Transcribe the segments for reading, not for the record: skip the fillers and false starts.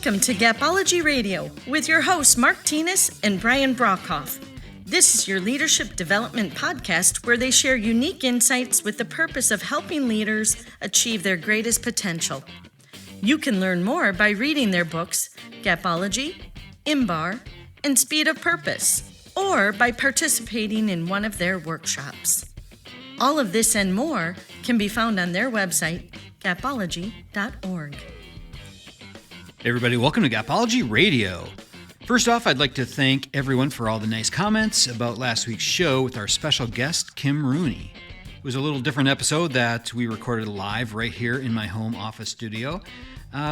Welcome to Gapology Radio with your hosts Mark Tinas and Brian Brockhoff. This is your leadership development podcast where they share unique insights with the purpose of helping leaders achieve their greatest potential. You can learn more by reading their books, Gapology, IMBAR, and Speed of Purpose, or by participating in one of their workshops. All of this and more can be found on their website, gapology.org. Hey everybody, welcome to Gapology Radio. First off, I'd like to thank everyone for all the nice comments about last week's show with our special guest, Kim Rooney. It was a little different episode that we recorded live right here in my home office studio,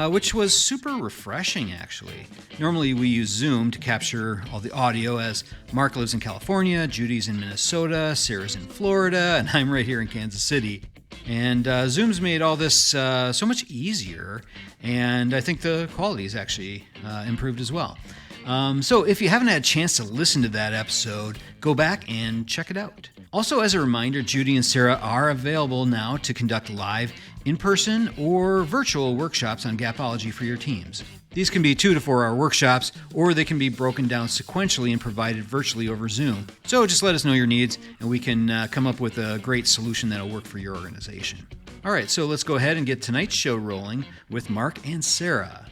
which was super refreshing, actually. Normally, we use Zoom to capture all the audio as Mark lives in California, Judy's in Minnesota, Sarah's in Florida, and I'm right here in Kansas City. And Zoom's made all this so much easier, and I think the quality is actually improved as well. So if you haven't had a chance to listen to that episode, go back and check it out. Also, as a reminder, Judy and Sarah are available now to conduct live, in-person, or virtual workshops on Gapology for your teams. These can be 2 to 4 hour workshops, or they can be broken down sequentially and provided virtually over Zoom. So just let us know your needs, and we can come up with a great solution that'll work for your organization. All right, so let's go ahead and get tonight's show rolling with Mark and Sarah.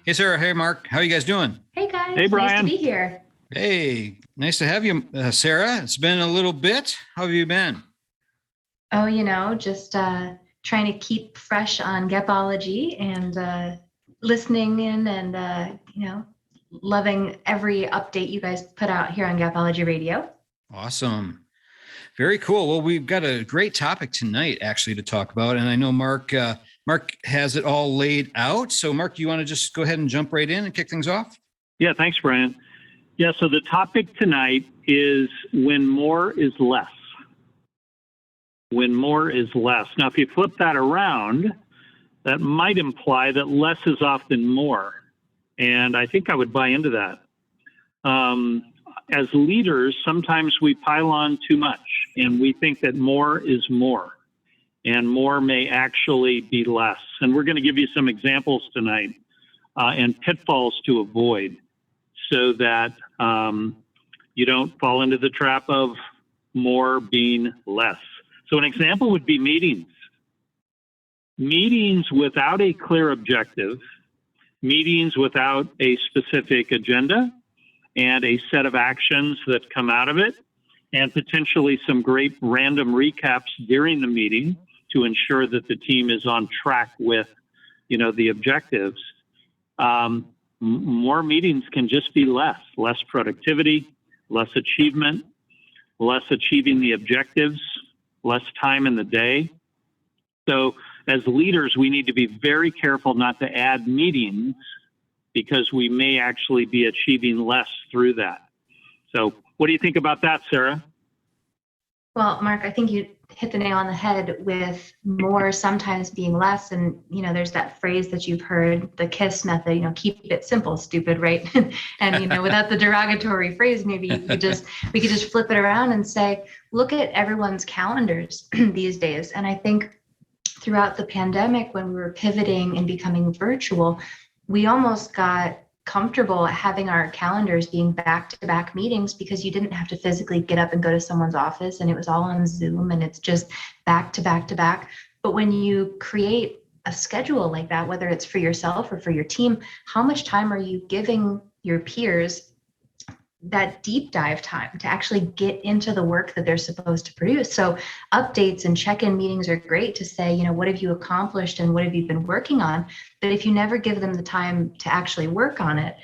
Hey, Sarah. Hey, Mark. How are you guys doing? Hey, guys. Hey, Brian. Nice to be here. Hey, nice to have you, Sarah. It's been a little bit. How have you been? Oh, just trying to keep fresh on Gapology and listening in and, loving every update you guys put out here on Gapology Radio. Awesome. Very cool. Well, we've got a great topic tonight, actually, to talk about. And I know Mark has it all laid out. So, Mark, you want to just go ahead and jump right in and kick things off? Yeah, thanks, Brian. Yeah, so the topic tonight is when more is less. When more is less. Now, if you flip that around, that might imply that less is often more. And I think I would buy into that. As leaders, sometimes we pile on too much and we think that more is more and more may actually be less. And we're going to give you some examples tonight and pitfalls to avoid so that you don't fall into the trap of more being less. So an example would be meetings. Meetings without a clear objective, meetings without a specific agenda and a set of actions that come out of it, and potentially some great random recaps during the meeting to ensure that the team is on track with, the objectives. More meetings can just be less productivity, less achievement, less achieving the objectives, less time in the day. So as leaders, we need to be very careful not to add meetings because we may actually be achieving less through that. So what do you think about that, Sarah? Well, Mark, I think you hit the nail on the head with more sometimes being less. And, there's that phrase that you've heard, the KISS method, keep it simple, stupid, right? And, without the derogatory phrase, maybe we could just flip it around and say, look at everyone's calendars these days. And I think throughout the pandemic, when we were pivoting and becoming virtual, we almost got comfortable at having our calendars being back-to-back meetings because you didn't have to physically get up and go to someone's office and it was all on Zoom and it's just back-to-back-to-back. But when you create a schedule like that, whether it's for yourself or for your team, how much time are you giving your peers that deep dive time to actually get into the work that they're supposed to produce? So updates and check-in meetings are great to say, what have you accomplished and what have you been working on? But if you never give them the time to actually work on it,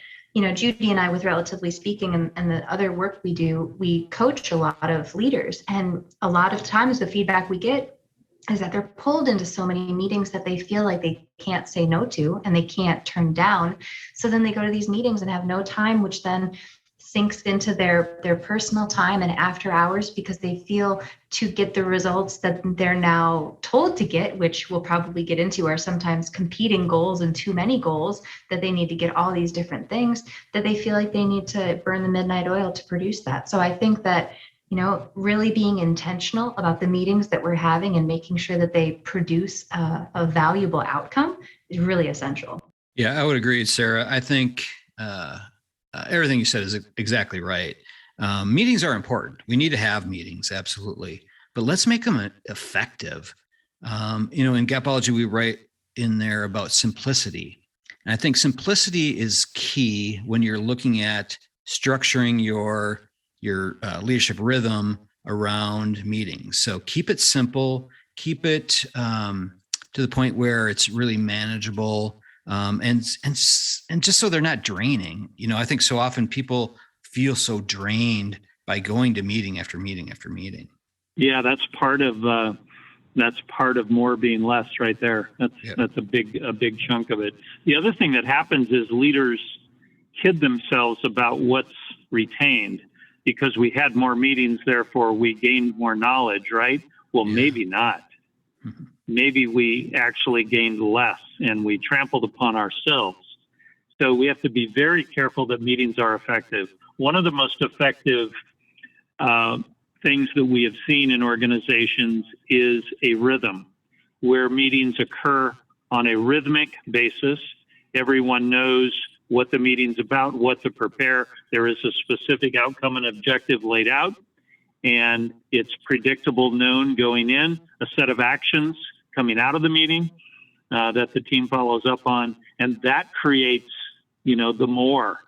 Judy and I, with Relatively Speaking and the other work we do, we coach a lot of leaders. And a lot of times the feedback we get is that they're pulled into so many meetings that they feel like they can't say no to and they can't turn down. So then they go to these meetings and have no time, which then sinks into their personal time and after hours because they feel to get the results that they're now told to get, which we'll probably get into, are sometimes competing goals and too many goals, that they need to get all these different things, that they feel like they need to burn the midnight oil to produce that. So I think that, really being intentional about the meetings that we're having and making sure that they produce a valuable outcome is really essential. Yeah, I would agree, Sarah. I think everything you said is exactly right. Meetings are important. We need to have meetings, absolutely, but let's make them effective. In Gapology, we write in there about simplicity. And I think simplicity is key when you're looking at structuring your leadership rhythm around meetings. So keep it simple, keep it to the point where it's really manageable, and just so they're not draining. I think so often people feel so drained by going to meeting after meeting after meeting. Yeah, that's part of more being less right there. That's a big chunk of it. The other thing that happens is leaders kid themselves about what's retained because we had more meetings, therefore we gained more knowledge, right? Well, maybe not. Mm-hmm. Maybe we actually gained less and we trampled upon ourselves. So we have to be very careful that meetings are effective. One of the most effective things that we have seen in organizations is a rhythm where meetings occur on a rhythmic basis. Everyone knows what the meeting's about, what to prepare. There is a specific outcome and objective laid out, and it's predictable, known going in, a set of actions coming out of the meeting that the team follows up on, and that creates, the more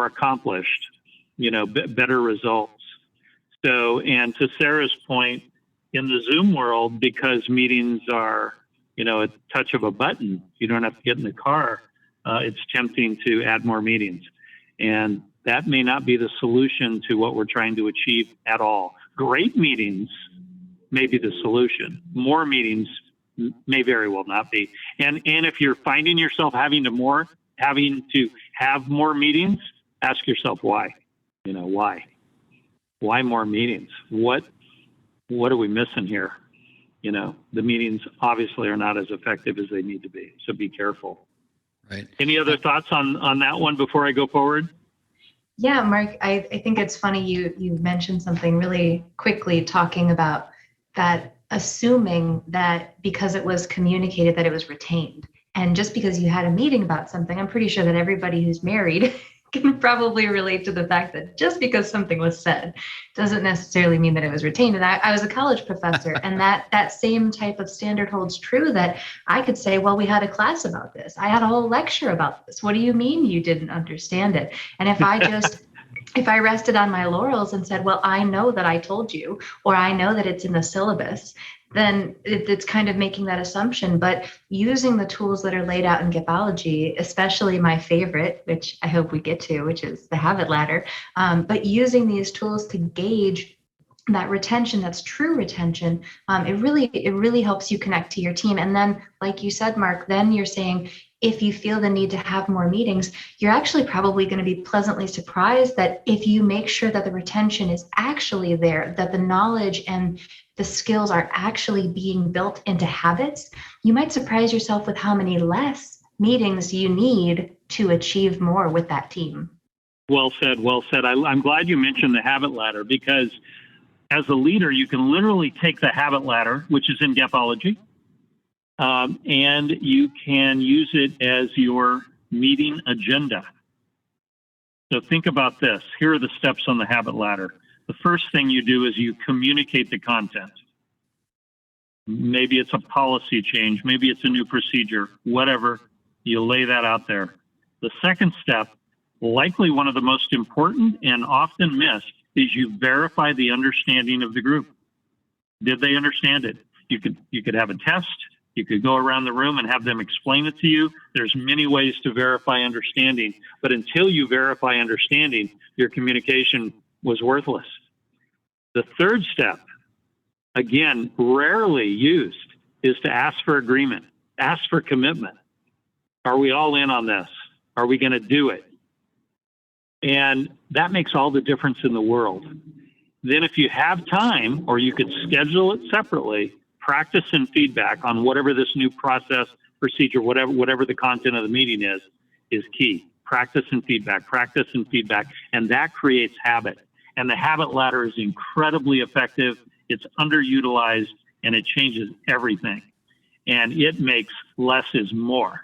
accomplished, better results. So, and to Sarah's point, in the Zoom world, because meetings are, a touch of a button, you don't have to get in the car. It's tempting to add more meetings. And that may not be the solution to what we're trying to achieve at all. Great meetings may be the solution. More meetings may very well not be. And if you're finding yourself having to have more meetings, ask yourself why. Why? Why more meetings? What are we missing here? The meetings obviously are not as effective as they need to be. So be careful. Right. Any other thoughts on that one before I go forward? Yeah, Mark, I think it's funny you mentioned something really quickly, talking about that, assuming that because it was communicated that it was retained. And just because you had a meeting about something, I'm pretty sure that everybody who's married can probably relate to the fact that just because something was said doesn't necessarily mean that it was retained. And I was a college professor, and that same type of standard holds true, that I could say, well, we had a class about this. I had a whole lecture about this. What do you mean you didn't understand it? And if I rested on my laurels and said, well, I know that I told you, or I know that it's in the syllabus, then it's kind of making that assumption. But using the tools that are laid out in Gapology, especially my favorite, which I hope we get to, which is the habit ladder, but using these tools to gauge that retention, that's true retention, it really helps you connect to your team. And then, like you said, Mark, then you're saying, if you feel the need to have more meetings, you're actually probably going to be pleasantly surprised that if you make sure that the retention is actually there, that the knowledge and the skills are actually being built into habits, you might surprise yourself with how many less meetings you need to achieve more with that team. Well said, well said. I'm glad you mentioned the habit ladder, because as a leader, you can literally take the habit ladder, which is in Gapology, and you can use it as your meeting agenda. So think about this. Here are the steps on the habit ladder. The first thing you do is you communicate the content. Maybe it's a policy change. Maybe it's a new procedure, whatever. You lay that out there. The second step, likely one of the most important and often missed, is you verify the understanding of the group. Did they understand it? You could have a test. You could go around the room and have them explain it to you. There's many ways to verify understanding, but until you verify understanding, your communication was worthless. The third step, again, rarely used, is to ask for agreement, ask for commitment. Are we all in on this? Are we going to do it? And that makes all the difference in the world. Then if you have time, or you could schedule it separately, practice and feedback on whatever this new process, procedure, whatever the content of the meeting is key. Practice and feedback, and that creates habit. And the habit ladder is incredibly effective. It's underutilized, and it changes everything. And it makes less is more.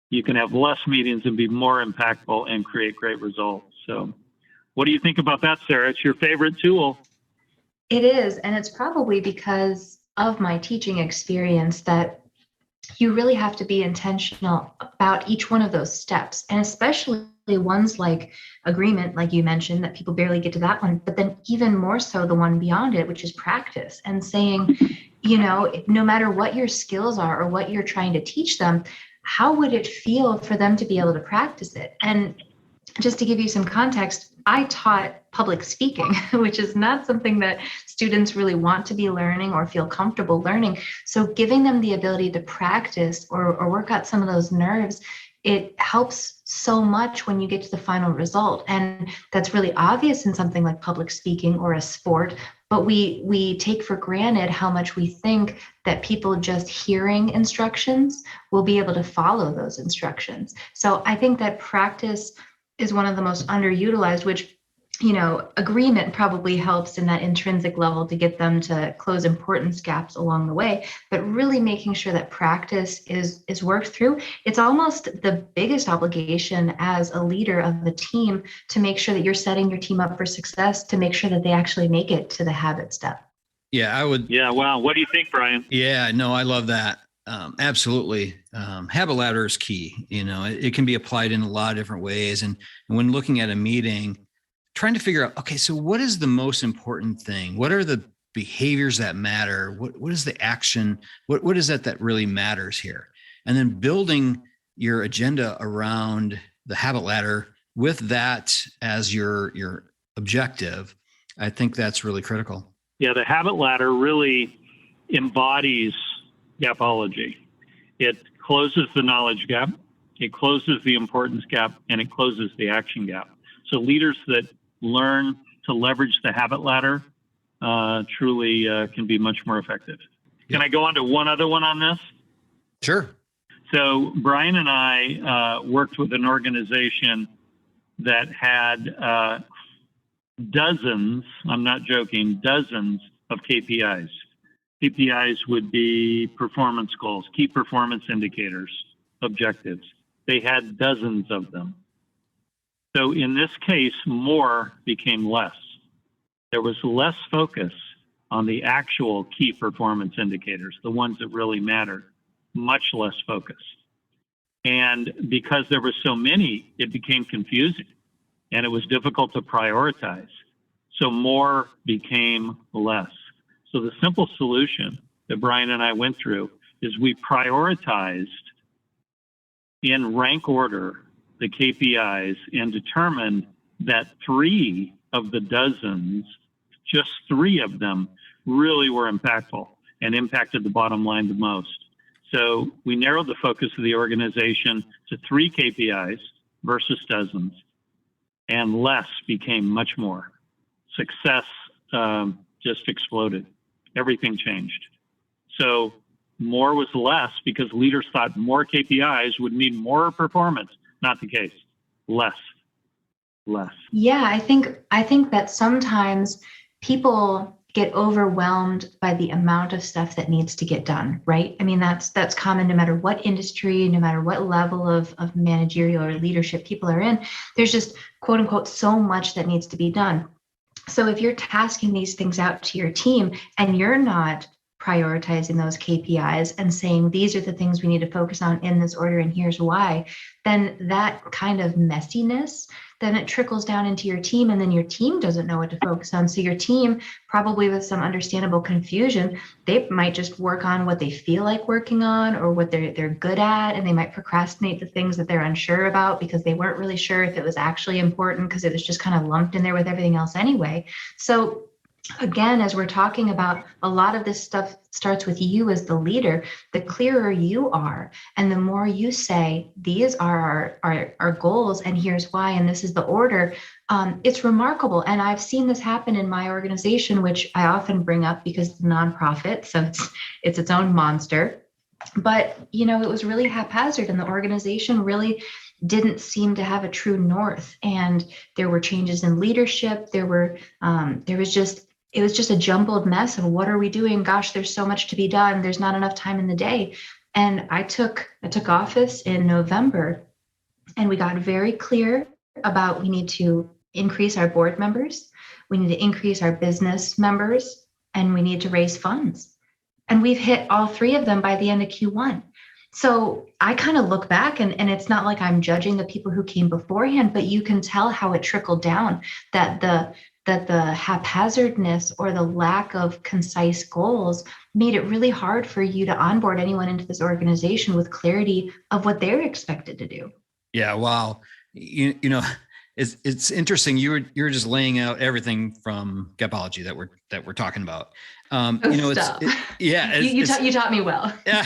you can have less meetings and be more impactful and create great results. So what do you think about that, Sarah? It's your favorite tool. It is, and it's probably because of my teaching experience that you really have to be intentional about each one of those steps, and especially ones like agreement, like you mentioned, that people barely get to that one, but then even more so the one beyond it, which is practice, and saying, no matter what your skills are or what you're trying to teach them, how would it feel for them to be able to practice it? And just to give you some context, I taught public speaking, which is not something that students really want to be learning or feel comfortable learning. So giving them the ability to practice or work out some of those nerves, it helps so much when you get to the final result. And that's really obvious in something like public speaking or a sport, but we take for granted how much we think that people just hearing instructions will be able to follow those instructions. So I think that practice is one of the most underutilized, which, agreement probably helps in that intrinsic level to get them to close importance gaps along the way, but really making sure that practice is worked through. It's almost the biggest obligation as a leader of the team to make sure that you're setting your team up for success, to make sure that they actually make it to the habit step. Yeah, I would. Yeah. Wow. What do you think, Brian? Yeah, no, I love that. Absolutely. Habit ladder is key. It can be applied in a lot of different ways. And when looking at a meeting, trying to figure out, okay, so what is the most important thing? What are the behaviors that matter? What is the action? What is that really matters here? And then building your agenda around the habit ladder with that as your objective. I think that's really critical. Yeah, the habit ladder really embodies gapology. It closes the knowledge gap, it closes the importance gap, and it closes the action gap. So leaders that learn to leverage the habit ladder truly can be much more effective. Can I go on to one other one on this? Sure. So Brian and I worked with an organization that had dozens, I'm not joking, dozens of KPIs. KPIs would be performance goals, key performance indicators, objectives. They had dozens of them. So in this case, more became less. There was less focus on the actual key performance indicators, the ones that really mattered, much less focus. And because there were so many, it became confusing and it was difficult to prioritize. So more became less. So the simple solution that Brian and I went through is we prioritized in rank order the KPIs and determined that 3 of the dozens, just 3 of them really were impactful and impacted the bottom line the most. So we narrowed the focus of the organization to 3 KPIs versus dozens, and less became much more. Success just exploded. Everything changed. So more was less because leaders thought more KPIs would mean more performance. Not the case. Less. Yeah, I think that sometimes people get overwhelmed by the amount of stuff that needs to get done, right? I mean, that's common no matter what industry, no matter what level of managerial or leadership people are in. There's just, quote unquote, so much that needs to be done. So if you're tasking these things out to your team and you're not prioritizing those KPIs and saying, these are the things we need to focus on in this order and here's why, then that kind of messiness, then it trickles down into your team and then your team doesn't know what to focus on. So your team, probably with some understandable confusion, they might just work on what they feel like working on or what they're good at, and they might procrastinate the things that they're unsure about because they weren't really sure if it was actually important because it was just kind of lumped in there with everything else anyway. So again, as we're talking about, a lot of this stuff starts with you as the leader. The clearer you are, and the more you say, these are our goals, and here's why, and this is the order, it's remarkable. And I've seen this happen in my organization, which I often bring up because it's a nonprofit, so it's its own monster. But, it was really haphazard, and the organization really didn't seem to have a true north. And there were changes in leadership. It was just a jumbled mess of what are we doing? Gosh, there's so much to be done. There's not enough time in the day. And I took office in November, and we got very clear about we need to increase our board members, we need to increase our business members, and we need to raise funds. And we've hit all three of them by the end of Q1. So I kind of look back, and it's not like I'm judging the people who came beforehand, but you can tell how it trickled down, that the haphazardness or the lack of concise goals made it really hard for you to onboard anyone into this organization with clarity of what they're expected to do. Yeah. Wow. You know, it's interesting. You were just laying out everything from Gapology that we're talking about. You taught me well. Yeah.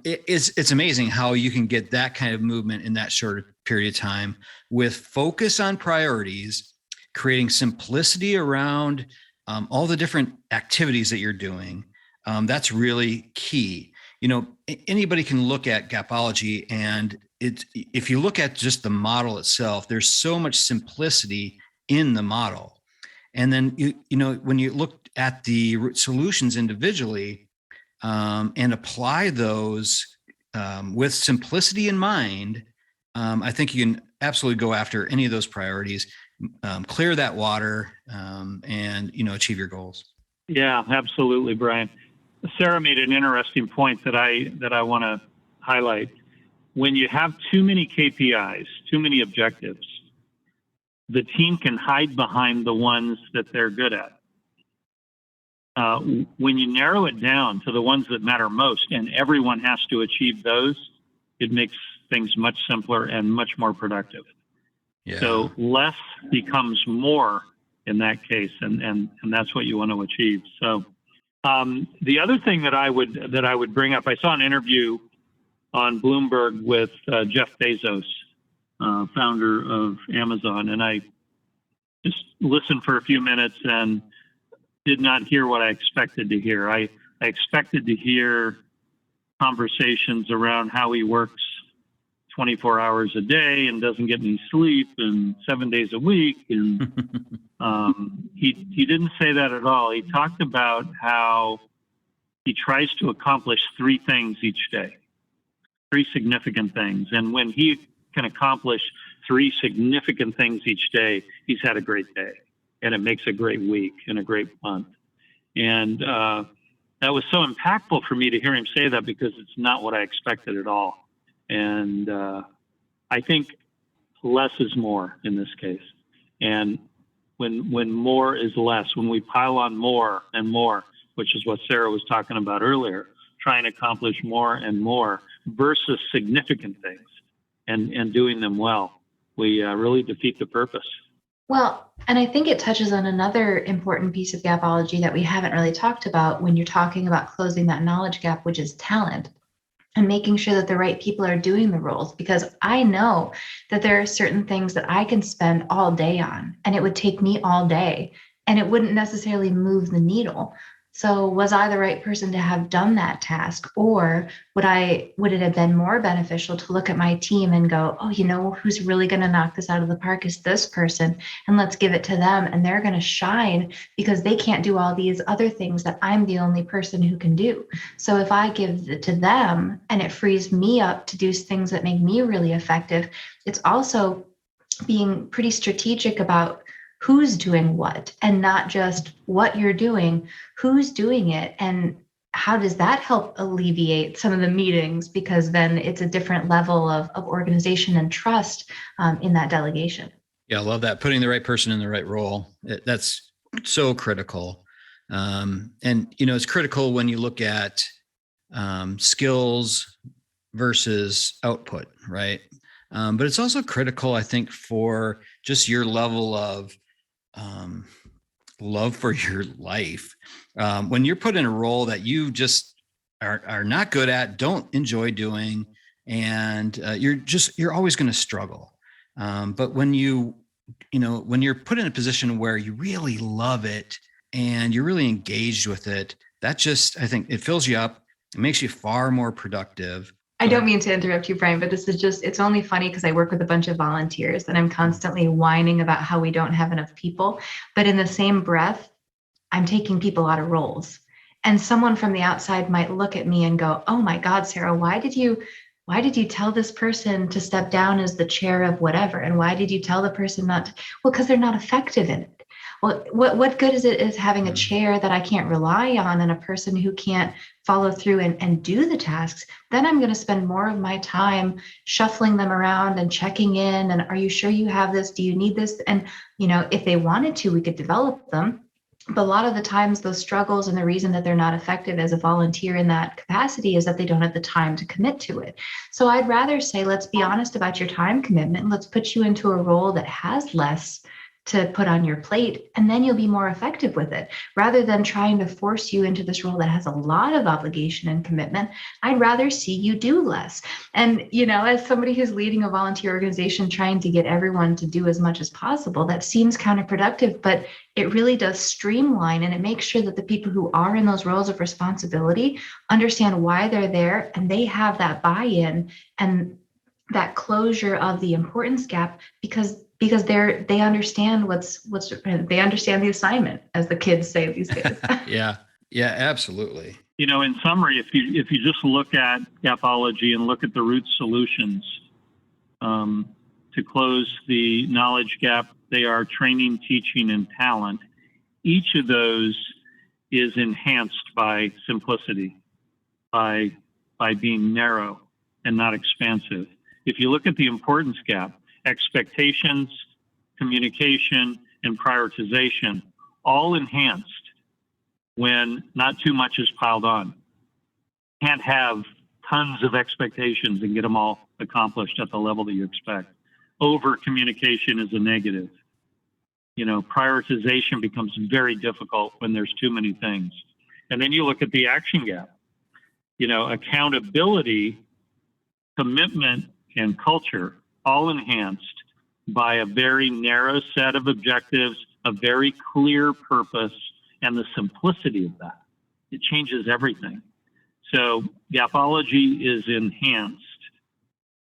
It's amazing how you can get that kind of movement in that short period of time with focus on priorities, creating simplicity around all the different activities that you're doing. That's really key. You know, anybody can look at Gapology, and if you look at just the model itself, there's so much simplicity in the model. And then, you know, when you look at the solutions individually and apply those with simplicity in mind, I think you can absolutely go after any of those priorities, clear that water, and, you know, achieve your goals. Yeah, absolutely, Brian. Sarah made an interesting point that I want to highlight. When you have too many KPIs, too many objectives, the team can hide behind the ones that they're good at. When you narrow it down to the ones that matter most and everyone has to achieve those, it makes things much simpler and much more productive. Yeah. So less becomes more in that case, and that's what you want to achieve. So the other thing that I would bring up, I saw an interview on Bloomberg with Jeff Bezos, founder of Amazon, and I just listened for a few minutes and did not hear what I expected to hear. I expected to hear conversations around how he works 24 hours a day and doesn't get any sleep and 7 days a week. And he didn't say that at all. He talked about how he tries to accomplish three things each day, three significant things. And when he can accomplish three significant things each day, he's had a great day, and it makes a great week and a great month. And that was so impactful for me to hear him say that, because it's not what I expected at all. And I think less is more in this case. And when more is less, when we pile on more and more, which is what Sarah was talking about earlier, trying to accomplish more and more versus significant things and doing them well, we really defeat the purpose. Well, and I think it touches on another important piece of Gapology that we haven't really talked about when you're talking about closing that knowledge gap, which is talent, and making sure that the right people are doing the roles. Because I know that there are certain things that I can spend all day on, and it would take me all day, and it wouldn't necessarily move the needle. So was I the right person to have done that task? Or would it have been more beneficial to look at my team and go, oh, you know, who's really going to knock this out of the park is this person, and let's give it to them, and they're going to shine because they can't do all these other things that I'm the only person who can do. So if I give it to them and it frees me up to do things that make me really effective, it's also being pretty strategic about who's doing what, and not just what you're doing, who's doing it, and how does that help alleviate some of the meetings, because then it's a different level of organization and trust in that delegation. Yeah, I love that. Putting the right person in the right role. That's so critical. And, you know, it's critical when you look at skills versus output, right? But it's also critical, I think, for just your level of love for your life. When you're put in a role that you just are not good at, don't enjoy doing, and you're always going to struggle. But when when you're put in a position where you really love it and you're really engaged with it, that just, I think, it fills you up. It makes you far more productive. I don't mean to interrupt you, Brian, but this is just, it's only funny because I work with a bunch of volunteers and I'm constantly whining about how we don't have enough people. But in the same breath, I'm taking people out of roles. And someone from the outside might look at me and go, oh my God, Sarah, why did you tell this person to step down as the chair of whatever? And why did you tell the person not to? Well, because they're not effective in it. Well, what good is having a chair that I can't rely on and a person who can't follow through and do the tasks? Then I'm going to spend more of my time shuffling them around and checking in. And are you sure you have this? Do you need this? And, if they wanted to, we could develop them. But a lot of the times those struggles and the reason that they're not effective as a volunteer in that capacity is that they don't have the time to commit to it. So I'd rather say, let's be honest about your time commitment. Let's put you into a role that has less to put on your plate, and then you'll be more effective with it. Rather than trying to force you into this role that has a lot of obligation and commitment, I'd rather see you do less. And, as somebody who's leading a volunteer organization, trying to get everyone to do as much as possible, that seems counterproductive, but it really does streamline, and it makes sure that the people who are in those roles of responsibility understand why they're there, and they have that buy-in and that closure of the importance gap because they understand they understand the assignment, as the kids say these days. Yeah, absolutely. In summary, if you just look at Gapology and look at the root solutions to close the knowledge gap, they are training, teaching, and talent. Each of those is enhanced by simplicity, by being narrow and not expansive. If you look at the importance gap, expectations, communication, and prioritization, all enhanced when not too much is piled on. Can't have tons of expectations and get them all accomplished at the level that you expect. Over communication is a negative. Prioritization becomes very difficult when there's too many things. And then you look at the action gap. Accountability, commitment, and culture, all enhanced by a very narrow set of objectives, a very clear purpose, and the simplicity of that. It changes everything. So Gapology is enhanced,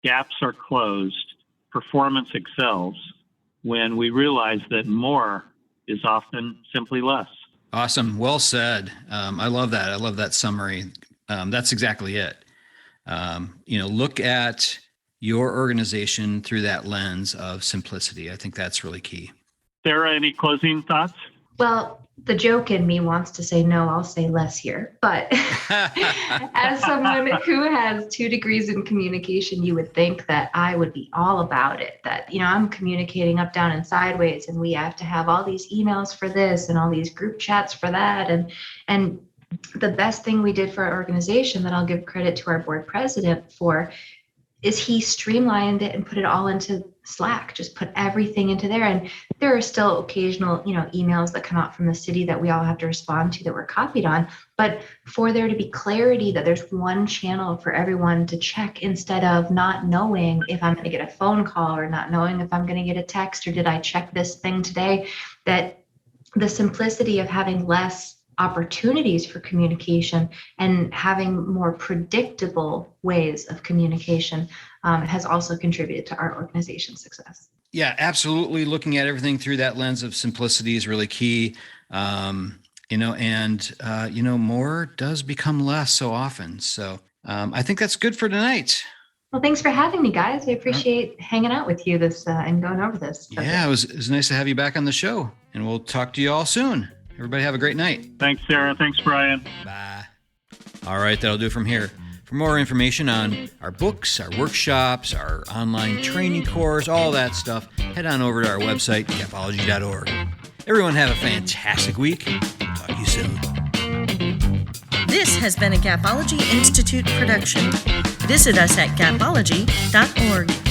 gaps are closed, performance excels when we realize that more is often simply less. Awesome. Well said. I love that. I love that summary. That's exactly it. Look at your organization through that lens of simplicity. I think that's really key. Sarah, any closing thoughts? Well, the joke in me wants to say, no, I'll say less here. But as someone who has 2 degrees in communication, you would think that I would be all about it. That, I'm communicating up, down, and sideways, and we have to have all these emails for this and all these group chats for that. And the best thing we did for our organization that I'll give credit to our board president for is he streamlined it and put it all into Slack, just put everything into there. And there are still occasional, emails that come out from the city that we all have to respond to that we're copied on. But for there to be clarity that there's one channel for everyone to check instead of not knowing if I'm going to get a phone call or not knowing if I'm going to get a text or did I check this thing today, that the simplicity of having less opportunities for communication and having more predictable ways of communication has also contributed to our organization's success. Yeah, absolutely. Looking at everything through that lens of simplicity is really key. More does become less so often. So I think that's good for tonight. Well, thanks for having me, guys. I appreciate hanging out with you and going over this. Yeah, it was nice to have you back on the show, and we'll talk to you all soon. Everybody have a great night. Thanks, Sarah. Thanks, Brian. Bye. All right, that'll do it from here. For more information on our books, our workshops, our online training course, all that stuff, head on over to our website, gapology.org. Everyone have a fantastic week. We'll talk to you soon. This has been a Gapology Institute production. Visit us at gapology.org.